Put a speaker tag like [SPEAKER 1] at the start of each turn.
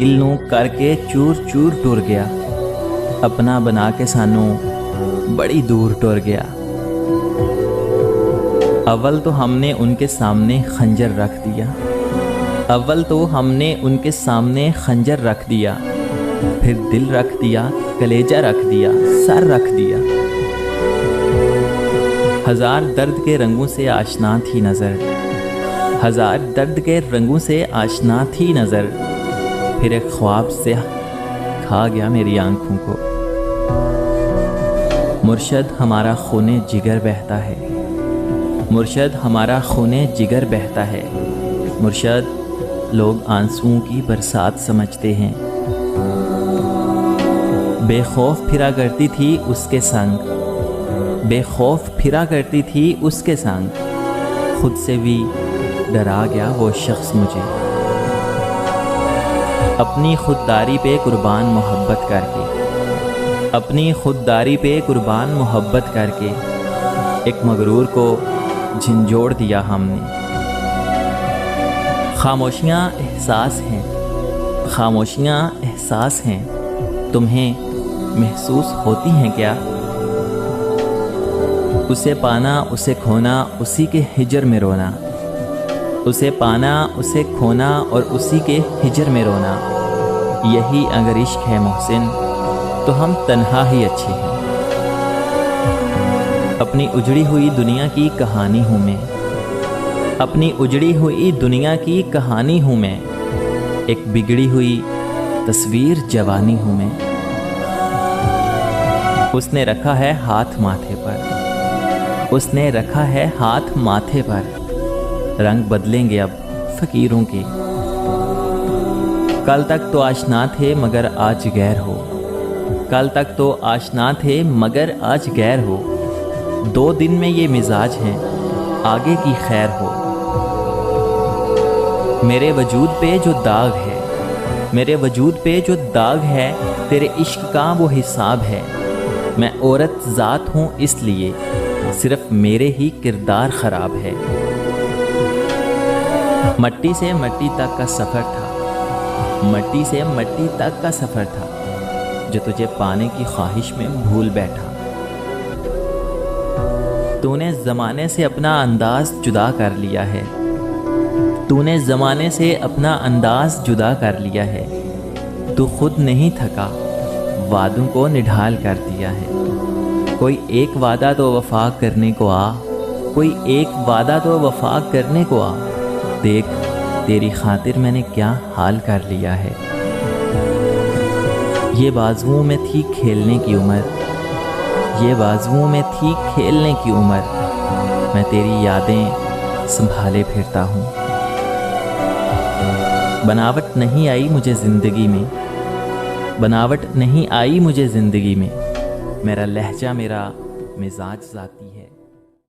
[SPEAKER 1] ਦਿਲ ਨੂੰ ਕਰਕੇ ਚੂਰ ਚੂਰ ਟੁਰ ਗਿਆ, अपना बना के सानू बड़ी दूर टुर गया। अव्वल तो हमने उनके सामने खंजर रख दिया, अव्वल तो हमने उनके सामने खंजर रख दिया, फिर दिल रख दिया, कलेजा रख दिया, सर रख दिया। हजार दर्द के रंगों से आशना थी नज़र, हजार दर्द के रंगों से आशना थी नज़र, फिर एक ख्वाब से खा गया मेरी आंखों को। मुर्शद हमारा खूने जिगर बहता है, मुर्शद हमारा खूने जिगर बहता है। मुर्शद लोग आंसुओं की बरसात समझते हैं। बेखौफ फिरा करती थी उसके संग, बेखौफ फिरा करती थी उसके संग, खुद से भी डरा गया वो शख्स मुझे। अपनी खुददारी पे कुर्बान मोहब्बत करके, अपनी खुददारी पे कुर्बान मोहब्बत करके, एक मगरूर को झंझोड़ दिया हमने। खामोशियाँ एहसास हैं, खामोशियाँ एहसास हैं, तुम्हें महसूस होती हैं क्या? उसे पाना उसे खोना उसी के हिजर में रोना, उसे पाना उसे खोना और उसी के हिजर में रोना। यही अगर इश्क है मोहसिन तो हम तन्हा ही अच्छे हैं। अपनी उजड़ी हुई दुनिया की कहानी हूँ मैं, अपनी उजड़ी हुई दुनिया की कहानी हूँ मैं, एक बिगड़ी हुई तस्वीर जवानी हूँ मैं। उसने रखा है हाथ माथे पर, उसने रखा है हाथ माथे पर, रंग बदलेंगे अब फ़कीरों के। कल तक तो आशना थे मगर आज गैर हो, कल तक तो आशना थे मगर आज गैर हो। 2 दिन में ये मिजाज है, आगे की खैर हो। मेरे वजूद पे जो दाग है, मेरे वजूद पे जो दाग है, तेरे इश्क का वो हिसाब है। मैं औरत ज़ात हूँ इसलिए सिर्फ मेरे ही किरदार ख़राब है। मट्टी से मट्टी तक का सफ़र था, मट्टी से मट्टी तक का सफ़र था, जो तुझे पाने की ख्वाहिश में भूल बैठा। तूने ज़माने से अपना अंदाज़ जुदा कर लिया है, तूने ज़माने से अपना अंदाज़ जुदा कर लिया है। तू खुद नहीं थका, वादों को निढाल कर दिया है। कोई एक वादा तो वफ़ा करने को आ, कोई एक वादा तो वफ़ा करने को आ। देख तेरी खातिर मैंने क्या हाल कर लिया है। ये बाजुओं में थी खेलने की उम्र, ये बाजुओं में थी खेलने की उम्र, मैं तेरी यादें संभाले फिरता हूँ। बनावट नहीं आई मुझे ज़िंदगी में, बनावट नहीं आई मुझे ज़िंदगी में, मेरा लहजा मेरा मिजाज ज़ाती है।